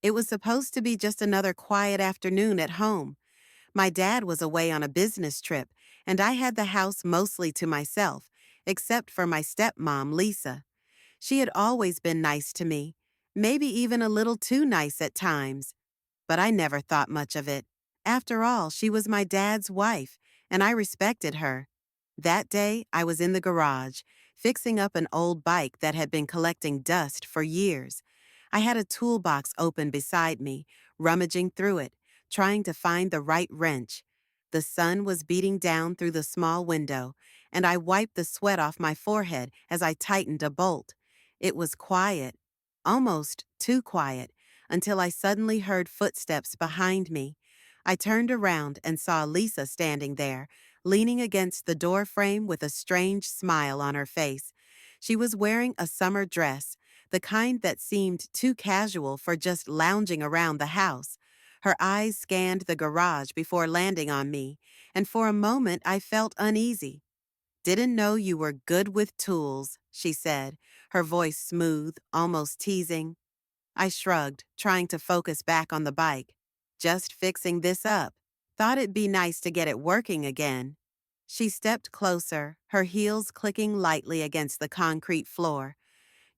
It was supposed to be just another quiet afternoon at home. My dad was away on a business trip, and I had the house mostly to myself, except for my stepmom, Lisa. She had always been nice to me, maybe even a little too nice at times, but I never thought much of it. After all, she was my dad's wife, and I respected her. That day, I was in the garage, fixing up an old bike that had been collecting dust for years. I had a toolbox open beside me, rummaging through it, trying to find the right wrench. The sun was beating down through the small window, and I wiped the sweat off my forehead as I tightened a bolt. It was quiet, almost too quiet, until I suddenly heard footsteps behind me. I turned around and saw Lisa standing there, leaning against the door frame with a strange smile on her face. She was wearing a summer dress, the kind that seemed too casual for just lounging around the house. Her eyes scanned the garage before landing on me, and for a moment I felt uneasy. "Didn't know you were good with tools," she said, her voice smooth, almost teasing. I shrugged, trying to focus back on the bike. "Just fixing this up. Thought it'd be nice to get it working again." She stepped closer, her heels clicking lightly against the concrete floor.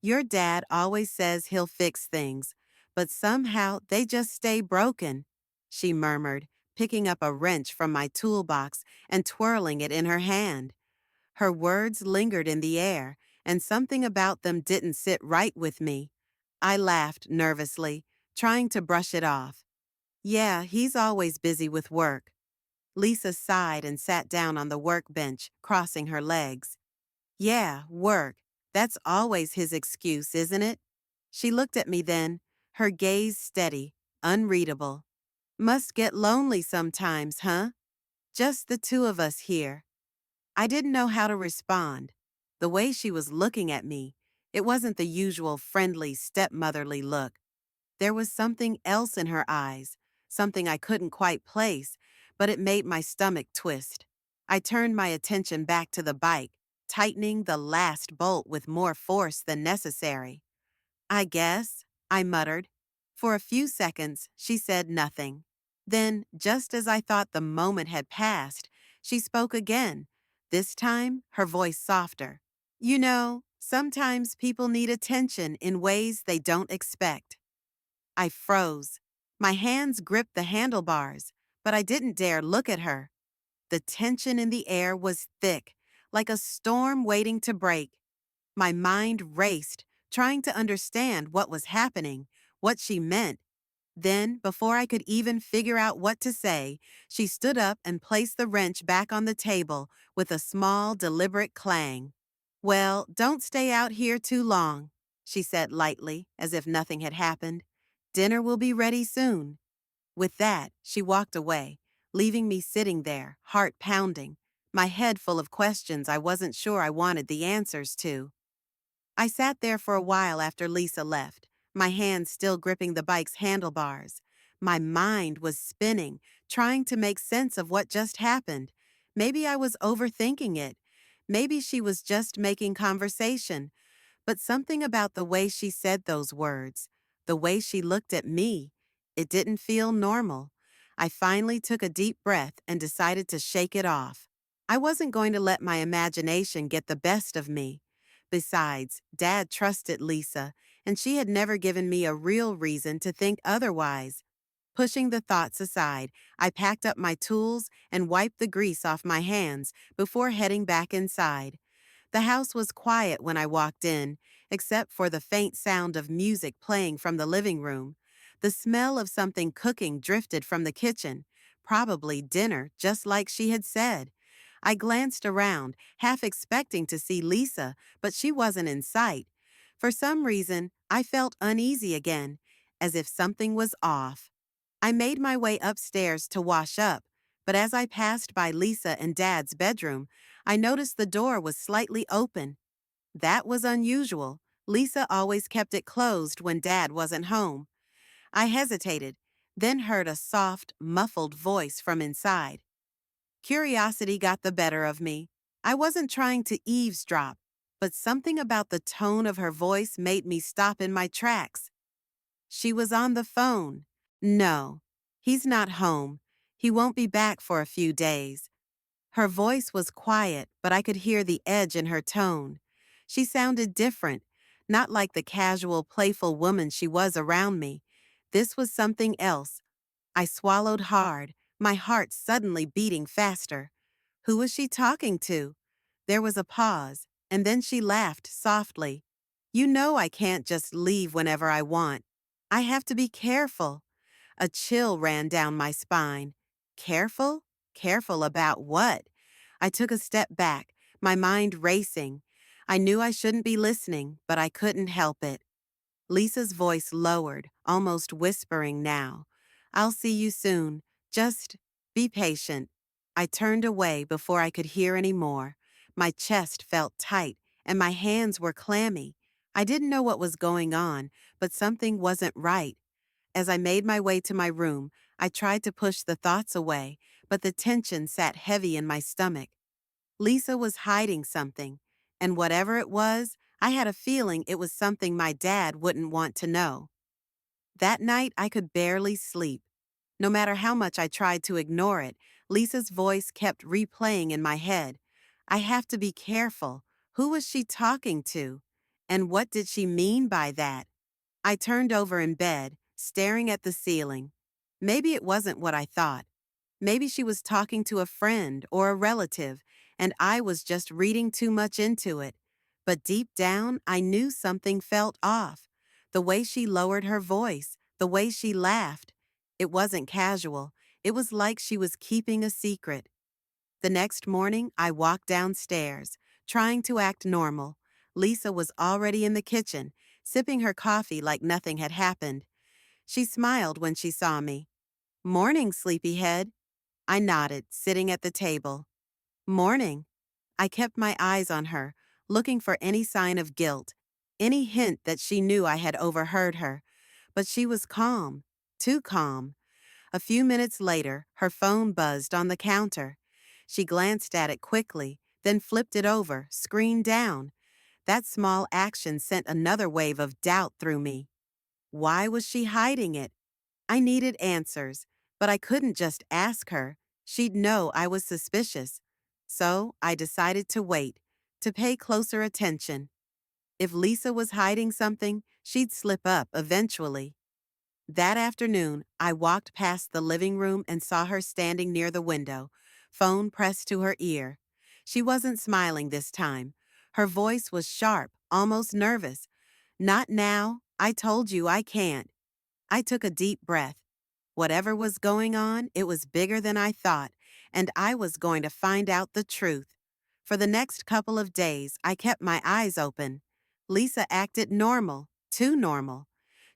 "Your dad always says he'll fix things, but somehow they just stay broken," she murmured, picking up a wrench from my toolbox and twirling it in her hand. Her words lingered in the air, and something about them didn't sit right with me. I laughed nervously, trying to brush it off. "Yeah, he's always busy with work." Lisa sighed and sat down on the workbench, crossing her legs. "Yeah, work. That's always his excuse, isn't it?" She looked at me then, her gaze steady, unreadable. "Must get lonely sometimes, huh? Just the two of us here." I didn't know how to respond. The way she was looking at me, it wasn't the usual friendly, stepmotherly look. There was something else in her eyes, something I couldn't quite place, but it made my stomach twist. I turned my attention back to the bike, tightening the last bolt with more force than necessary. "I guess," I muttered. For a few seconds, she said nothing. Then, just as I thought the moment had passed, she spoke again, this time her voice softer. "You know, sometimes people need attention in ways they don't expect." I froze. My hands gripped the handlebars, but I didn't dare look at her. The tension in the air was thick, like a storm waiting to break. My mind raced, trying to understand what was happening, what she meant. Then, before I could even figure out what to say, she stood up and placed the wrench back on the table with a small, deliberate clang. "Well, don't stay out here too long," she said lightly, as if nothing had happened. "Dinner will be ready soon." With that, she walked away, leaving me sitting there, heart pounding, my head full of questions I wasn't sure I wanted the answers to. I sat there for a while after Lisa left, my hands still gripping the bike's handlebars. My mind was spinning, trying to make sense of what just happened. Maybe I was overthinking it. Maybe she was just making conversation. But something about the way she said those words, the way she looked at me, it didn't feel normal. I finally took a deep breath and decided to shake it off. I wasn't going to let my imagination get the best of me. Besides, Dad trusted Lisa, and she had never given me a real reason to think otherwise. Pushing the thoughts aside, I packed up my tools and wiped the grease off my hands before heading back inside. The house was quiet when I walked in, except for the faint sound of music playing from the living room. The smell of something cooking drifted from the kitchen, probably dinner, just like she had said. I glanced around, half expecting to see Lisa, but she wasn't in sight. For some reason, I felt uneasy again, as if something was off. I made my way upstairs to wash up, but as I passed by Lisa and Dad's bedroom, I noticed the door was slightly open. That was unusual. Lisa always kept it closed when Dad wasn't home. I hesitated, then heard a soft, muffled voice from inside. Curiosity got the better of me. I wasn't trying to eavesdrop, but something about the tone of her voice made me stop in my tracks. She was on the phone. No, he's not home. He won't be back for a few days. Her voice was quiet, but I could hear the edge in her tone. She sounded different, not like the casual, playful woman she was around me. This was something else. I swallowed hard, my heart suddenly beating faster. Who was she talking to? There was a pause, and then she laughed softly. You know I can't just leave whenever I want. I have to be careful. A chill ran down my spine. Careful? Careful about what? I took a step back, my mind racing. I knew I shouldn't be listening, but I couldn't help it. Lisa's voice lowered, almost whispering now. I'll see you soon. Just be patient. I turned away before I could hear any more. My chest felt tight, and my hands were clammy. I didn't know what was going on, but something wasn't right. As I made my way to my room, I tried to push the thoughts away, but the tension sat heavy in my stomach. Lisa was hiding something, and whatever it was, I had a feeling it was something my dad wouldn't want to know. That night, I could barely sleep. No matter how much I tried to ignore it, Lisa's voice kept replaying in my head. I have to be careful. Who was she talking to? And what did she mean by that? I turned over in bed, staring at the ceiling. Maybe it wasn't what I thought. Maybe she was talking to a friend or a relative, and I was just reading too much into it. But deep down, I knew something felt off. The way she lowered her voice, the way she laughed. It wasn't casual. It was like she was keeping a secret. The next morning, I walked downstairs, trying to act normal. Lisa was already in the kitchen, sipping her coffee like nothing had happened. She smiled when she saw me. Morning, sleepyhead. I nodded, sitting at the table. Morning. I kept my eyes on her, looking for any sign of guilt, any hint that she knew I had overheard her. But she was calm, too calm. A few minutes later, her phone buzzed on the counter. She glanced at it quickly, then flipped it over, screen down. That small action sent another wave of doubt through me. Why was she hiding it? I needed answers, but I couldn't just ask her. She'd know I was suspicious. So I decided to wait, to pay closer attention. If Lisa was hiding something, she'd slip up eventually. That afternoon, I walked past the living room and saw her standing near the window, phone pressed to her ear. She wasn't smiling this time. Her voice was sharp, almost nervous. Not now. I told you I can't. I took a deep breath. Whatever was going on, it was bigger than I thought, and I was going to find out the truth. For the next couple of days, I kept my eyes open. Lisa acted normal, too normal.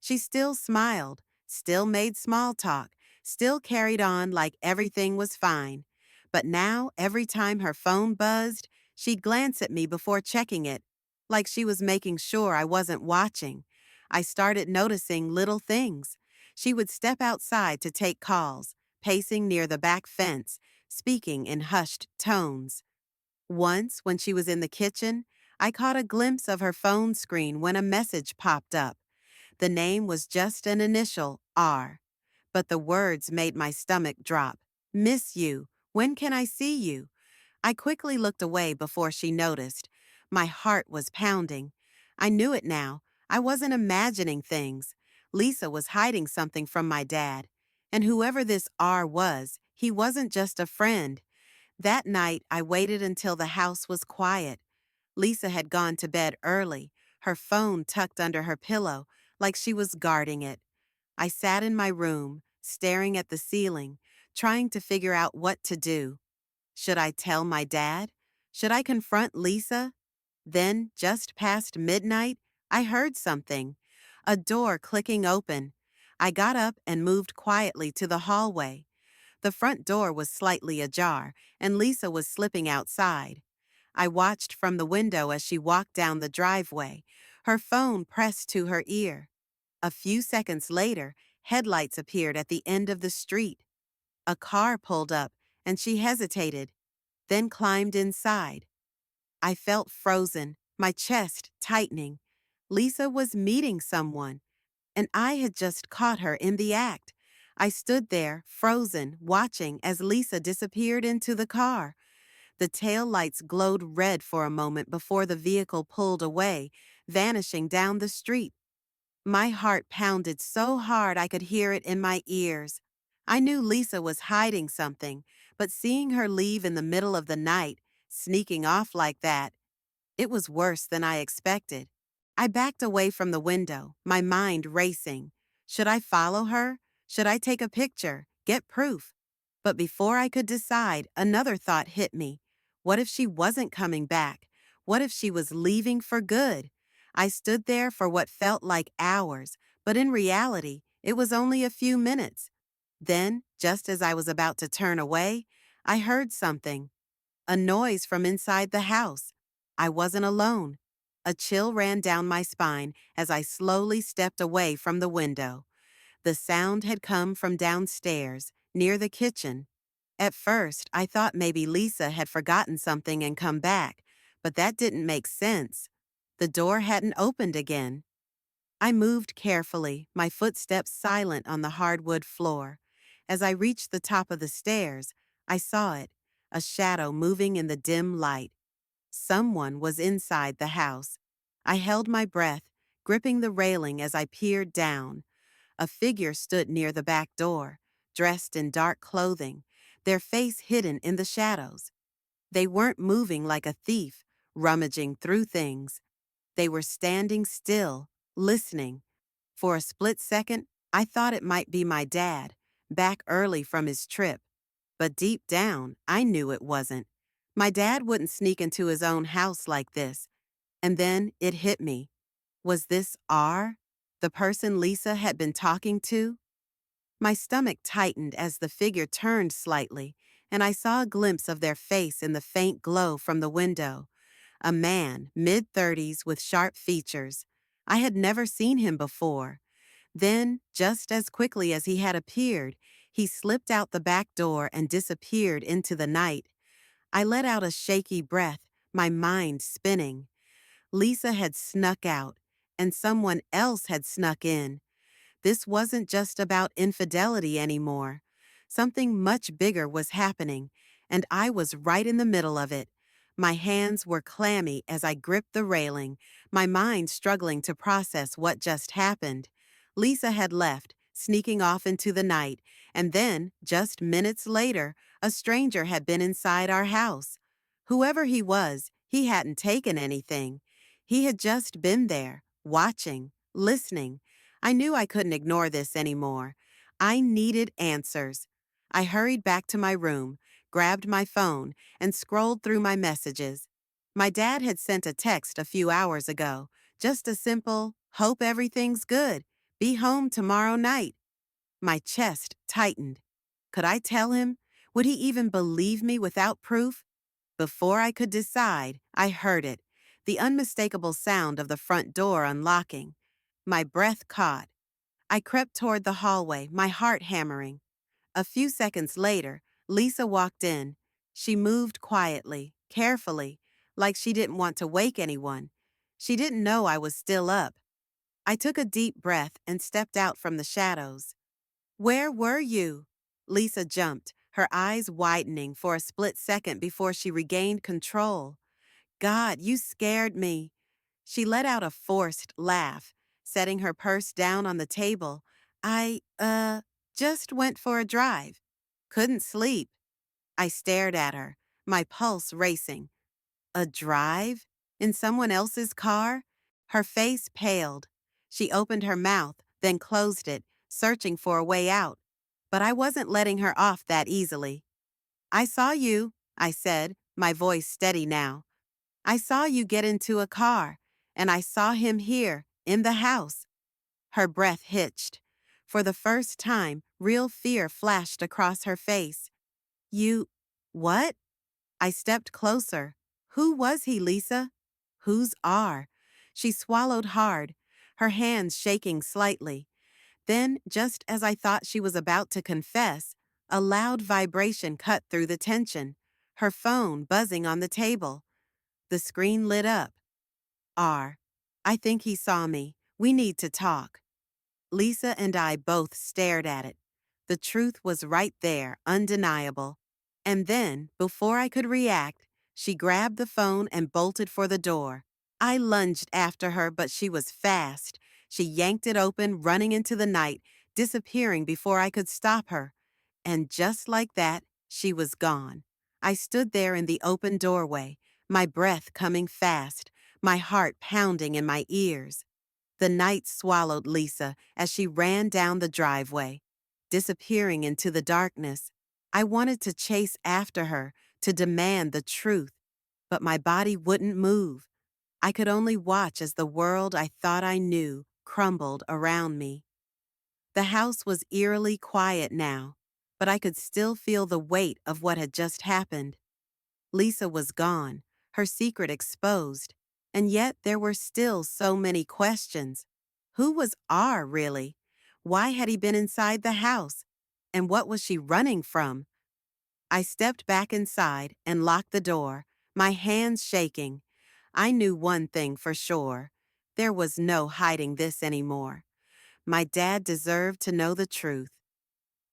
She still smiled, still made small talk, still carried on like everything was fine. But now, every time her phone buzzed, she'd glance at me before checking it, like she was making sure I wasn't watching. I started noticing little things. She would step outside to take calls, pacing near the back fence, speaking in hushed tones. Once, when she was in the kitchen, I caught a glimpse of her phone screen when a message popped up. The name was just an initial, R, but the words made my stomach drop. Miss you. When can I see you? I quickly looked away before she noticed. My heart was pounding. I knew it now. I wasn't imagining things. Lisa was hiding something from my dad. And whoever this R was, he wasn't just a friend. That night, I waited until the house was quiet. Lisa had gone to bed early, her phone tucked under her pillow, like she was guarding it. I sat in my room, staring at the ceiling, trying to figure out what to do. Should I tell my dad? Should I confront Lisa? Then, just past midnight, I heard something. A door clicking open. I got up and moved quietly to the hallway. The front door was slightly ajar, and Lisa was slipping outside. I watched from the window as she walked down the driveway, her phone pressed to her ear. A few seconds later, headlights appeared at the end of the street. A car pulled up, and she hesitated, then climbed inside. I felt frozen, my chest tightening. Lisa was meeting someone. and I had just caught her in the act. I stood there, frozen, watching as Lisa disappeared into the car. The tail lights glowed red for a moment before the vehicle pulled away, vanishing down the street. My heart pounded so hard I could hear it in my ears. I knew Lisa was hiding something, but seeing her leave in the middle of the night, sneaking off like that, it was worse than I expected. I backed away from the window, my mind racing. Should I follow her? Should I take a picture? Get proof? But before I could decide, another thought hit me. What if she wasn't coming back? What if she was leaving for good? I stood there for what felt like hours, but in reality, it was only a few minutes. Then, just as I was about to turn away, I heard something. A noise from inside the house. I wasn't alone. A chill ran down my spine as I slowly stepped away from the window. The sound had come from downstairs, near the kitchen. At first, I thought maybe Lisa had forgotten something and come back, but that didn't make sense. The door hadn't opened again. I moved carefully, my footsteps silent on the hardwood floor. As I reached the top of the stairs, I saw it, a shadow moving in the dim light. Someone was inside the house. I held my breath, gripping the railing as I peered down. A figure stood near the back door, dressed in dark clothing, their face hidden in the shadows. They weren't moving like a thief, rummaging through things. They were standing still, listening. For a split second, I thought it might be my dad, back early from his trip. But deep down, I knew it wasn't. My dad wouldn't sneak into his own house like this. And then it hit me. Was this R, the person Lisa had been talking to? My stomach tightened as the figure turned slightly, and I saw a glimpse of their face in the faint glow from the window. A man, mid-30s with sharp features. I had never seen him before. Then, just as quickly as he had appeared, he slipped out the back door and disappeared into the night. I let out a shaky breath, my mind spinning. Lisa had snuck out, and someone else had snuck in. This wasn't just about infidelity anymore. Something much bigger was happening, and I was right in the middle of it. My hands were clammy as I gripped the railing, my mind struggling to process what just happened. Lisa had left, sneaking off into the night, and then, just minutes later, a stranger had been inside our house. Whoever he was, he hadn't taken anything. He had just been there, watching, listening. I knew I couldn't ignore this anymore. I needed answers. I hurried back to my room, grabbed my phone, and scrolled through my messages. My dad had sent a text a few hours ago, just a simple, "Hope everything's good. Be home tomorrow night." My chest tightened. Could I tell him? Would he even believe me without proof? Before I could decide, I heard it, the unmistakable sound of the front door unlocking. My breath caught. I crept toward the hallway, my heart hammering. A few seconds later, Lisa walked in. She moved quietly, carefully, like she didn't want to wake anyone. She didn't know I was still up. I took a deep breath and stepped out from the shadows. "Where were you?" Lisa jumped, her eyes widening for a split second before she regained control. "God, you scared me." She let out a forced laugh, setting her purse down on the table. Just went for a drive. Couldn't sleep." I stared at her, my pulse racing. A drive? In someone else's car? Her face paled. She opened her mouth, then closed it, searching for a way out. But I wasn't letting her off that easily. "I saw you," I said, my voice steady now. "I saw you get into a car, and I saw him here, in the house." Her breath hitched. For the first time, real fear flashed across her face. "You... what?" I stepped closer. Who was he, Lisa? Who's R? She swallowed hard, her hands shaking slightly. Then, just as I thought she was about to confess, a loud vibration cut through the tension, her phone buzzing on the table. The screen lit up. "R. I think he saw me. We need to talk." Lisa and I both stared at it. The truth was right there, undeniable. And then, before I could react, she grabbed the phone and bolted for the door. I lunged after her, but she was fast. She yanked it open, running into the night, disappearing before I could stop her. And just like that, she was gone. I stood there in the open doorway, my breath coming fast, my heart pounding in my ears. The night swallowed Lisa as she ran down the driveway, disappearing into the darkness. I wanted to chase after her, to demand the truth, but my body wouldn't move. I could only watch as the world I thought I knew crumbled around me. The house was eerily quiet now, but I could still feel the weight of what had just happened. Lisa was gone, her secret exposed, and yet there were still so many questions. Who was R really? Why had he been inside the house? And what was she running from? I stepped back inside and locked the door, my hands shaking. I knew one thing for sure. There was no hiding this anymore. My dad deserved to know the truth.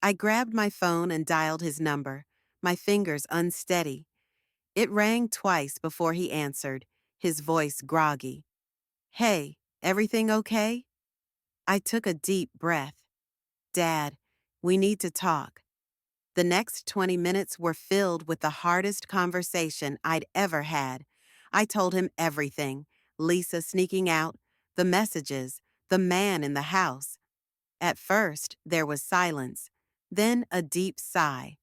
I grabbed my phone and dialed his number, my fingers unsteady. It rang twice before he answered, his voice groggy. "Hey, everything okay?" I took a deep breath. "Dad, we need to talk." The next 20 minutes were filled with the hardest conversation I'd ever had. I told him everything: Lisa sneaking out, the messages, the man in the house. At first, there was silence, then a deep sigh.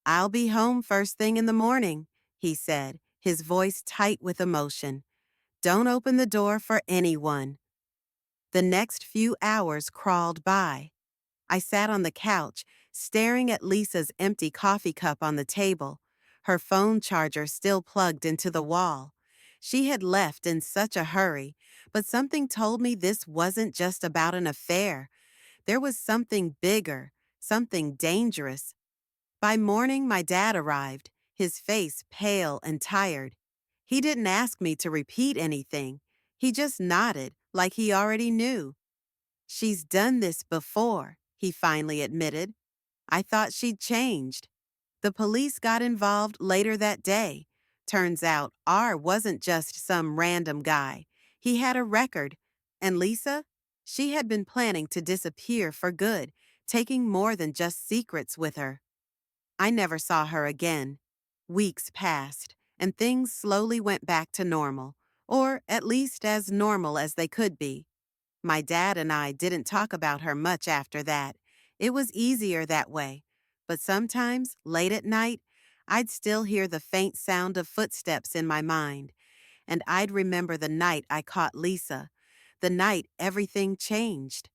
"I'll be home first thing in the morning," he said, his voice tight with emotion. "Don't open the door for anyone." The next few hours crawled by. I sat on the couch, staring at Lisa's empty coffee cup on the table, her phone charger still plugged into the wall. She had left in such a hurry, but something told me this wasn't just about an affair. There was something bigger, something dangerous. By morning, my dad arrived, his face pale and tired. He didn't ask me to repeat anything. He just nodded, like he already knew. "She's done this before," he finally admitted. "I thought she'd changed." The police got involved later that day. Turns out R wasn't just some random guy. He had a record. And Lisa? She had been planning to disappear for good, taking more than just secrets with her. I never saw her again. Weeks passed, and things slowly went back to normal, or at least as normal as they could be. My dad and I didn't talk about her much after that. It was easier that way. But sometimes, late at night, I'd still hear the faint sound of footsteps in my mind, and I'd remember the night I caught Lisa, the night everything changed.